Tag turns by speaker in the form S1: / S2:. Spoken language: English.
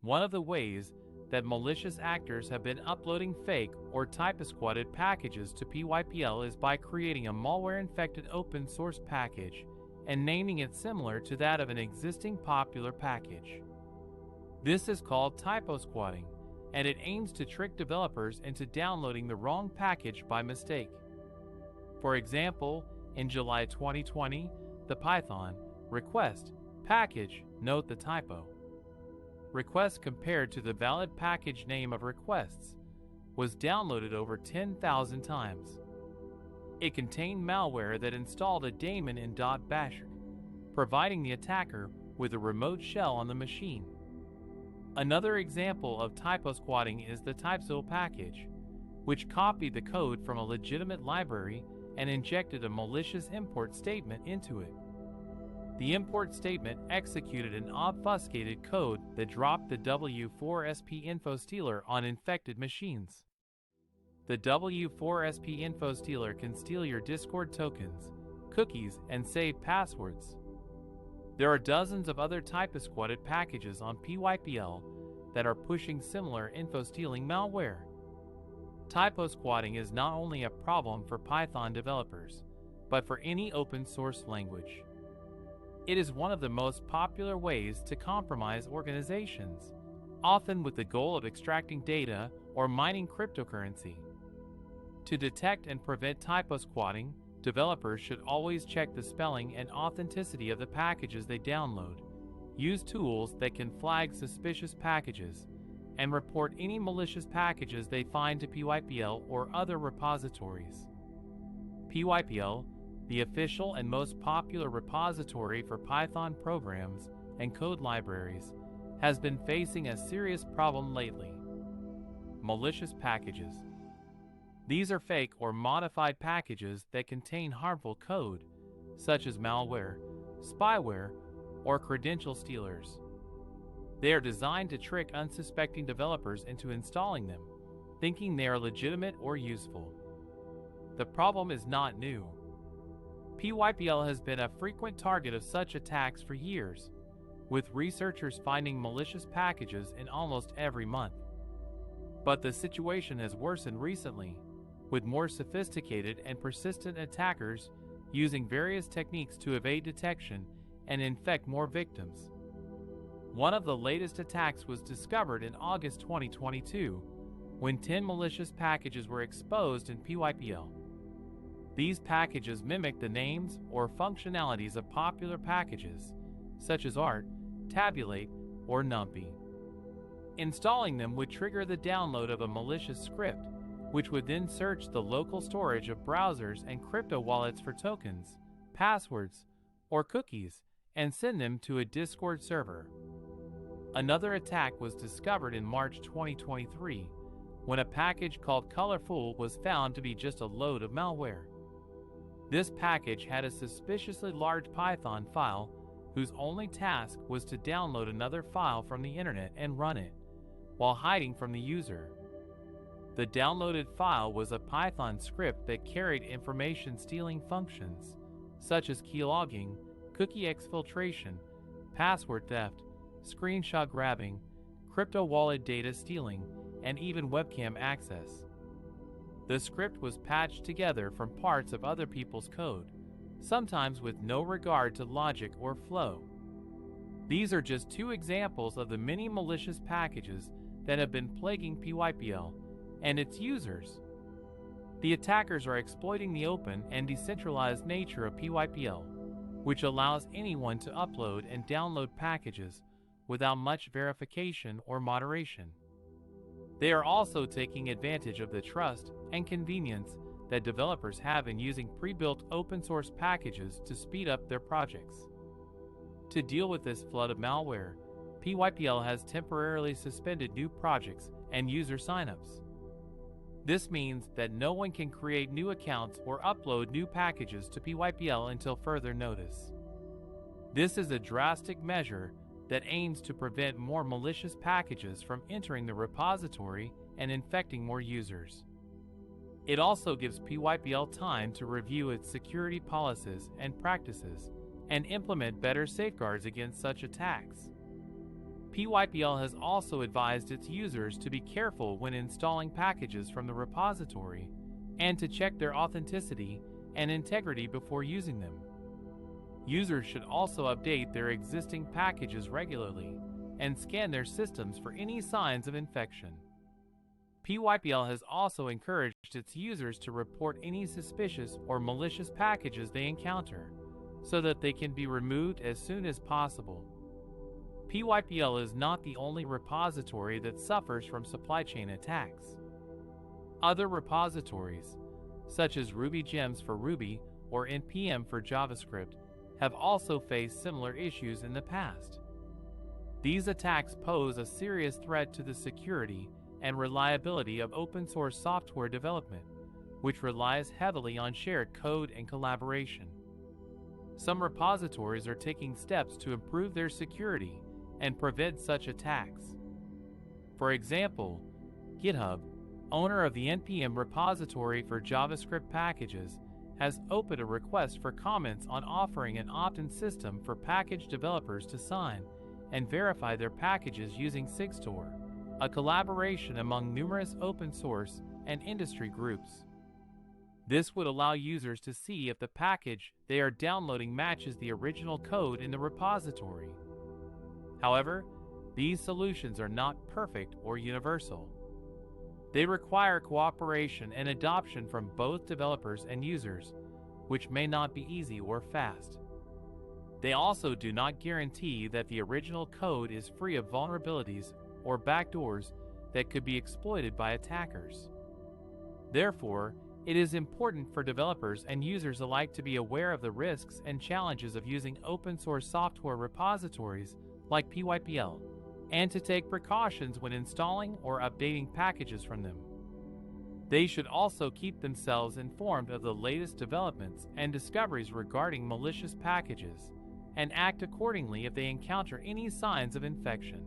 S1: One of the ways that malicious actors have been uploading fake or typo-squatted packages to PyPl is by creating a malware-infected open-source package and naming it similar to that of an existing popular package. This is called typo-squatting, and it aims to trick developers into downloading the wrong package by mistake. For example, in July 2020, the Python request package, note the typo, request compared to the valid package name of requests, was downloaded over 10,000 times. It contained malware that installed a daemon in .bash, providing the attacker with a remote shell on the machine. Another example of typo-squatting is the typzo package, which copied the code from a legitimate library and injected a malicious import statement into it. The import statement executed an obfuscated code that dropped the W4SP info stealer on infected machines. The W4SP info stealer can steal your Discord tokens, cookies, and save passwords. There are dozens of other typo-squatted packages on PyPl that are pushing similar info-stealing malware. Typo-squatting is not only a problem for Python developers, but for any open-source language. It is one of the most popular ways to compromise organizations, often with the goal of extracting data or mining cryptocurrency. To detect and prevent typo-squatting, developers should always check the spelling and authenticity of the packages they download, use tools that can flag suspicious packages, and report any malicious packages they find to PyPl or other repositories. PyPl, the official and most popular repository for Python programs and code libraries, has been facing a serious problem lately: malicious packages. These are fake or modified packages that contain harmful code, such as malware, spyware, or credential stealers. They are designed to trick unsuspecting developers into installing them, thinking they are legitimate or useful. The problem is not new. PyPl has been a frequent target of such attacks for years, with researchers finding malicious packages in almost every month. But the situation has worsened recently, with more sophisticated and persistent attackers using various techniques to evade detection and infect more victims. One of the latest attacks was discovered in August 2022, when 10 malicious packages were exposed in PyPl. These packages mimic the names or functionalities of popular packages, such as art, tabulate, or numpy. Installing them would trigger the download of a malicious script, which would then search the local storage of browsers and crypto wallets for tokens, passwords, or cookies, and send them to a Discord server. Another attack was discovered in March 2023, when a package called Colorful was found to be just a load of malware. This package had a suspiciously large Python file whose only task was to download another file from the internet and run it, while hiding from the user. The downloaded file was a Python script that carried information-stealing functions, such as keylogging, cookie exfiltration, password theft, screenshot grabbing, crypto wallet data stealing, and even webcam access. The script was patched together from parts of other people's code, sometimes with no regard to logic or flow. These are just two examples of the many malicious packages that have been plaguing PyPl and its users. The attackers are exploiting the open and decentralized nature of PyPl, which allows anyone to upload and download packages without much verification or moderation. They are also taking advantage of the trust and convenience that developers have in using pre-built open-source packages to speed up their projects. To deal with this flood of malware, PyPl has temporarily suspended new projects and user signups. This means that no one can create new accounts or upload new packages to PyPl until further notice. This is a drastic measure that aims to prevent more malicious packages from entering the repository and infecting more users. It also gives PyPl time to review its security policies and practices and implement better safeguards against such attacks. PyPl has also advised its users to be careful when installing packages from the repository and to check their authenticity and integrity before using them. Users should also update their existing packages regularly and scan their systems for any signs of infection. PyPl has also encouraged its users to report any suspicious or malicious packages they encounter, so that they can be removed as soon as possible. PyPl is not the only repository that suffers from supply chain attacks. Other repositories, such as Ruby Gems for Ruby or NPM for JavaScript, have also faced similar issues in the past. These attacks pose a serious threat to the security and reliability of open-source software development, which relies heavily on shared code and collaboration. Some repositories are taking steps to improve their security and prevent such attacks. For example, GitHub, owner of the NPM repository for JavaScript packages, has opened a request for comments on offering an opt-in system for package developers to sign and verify their packages using Sigstore, a collaboration among numerous open source and industry groups. This would allow users to see if the package they are downloading matches the original code in the repository. However, these solutions are not perfect or universal. They require cooperation and adoption from both developers and users, which may not be easy or fast. They also do not guarantee that the original code is free of vulnerabilities or backdoors that could be exploited by attackers. Therefore, it is important for developers and users alike to be aware of the risks and challenges of using open-source software repositories like PyPl, and to take precautions when installing or updating packages from them. They should also keep themselves informed of the latest developments and discoveries regarding malicious packages, and act accordingly if they encounter any signs of infection.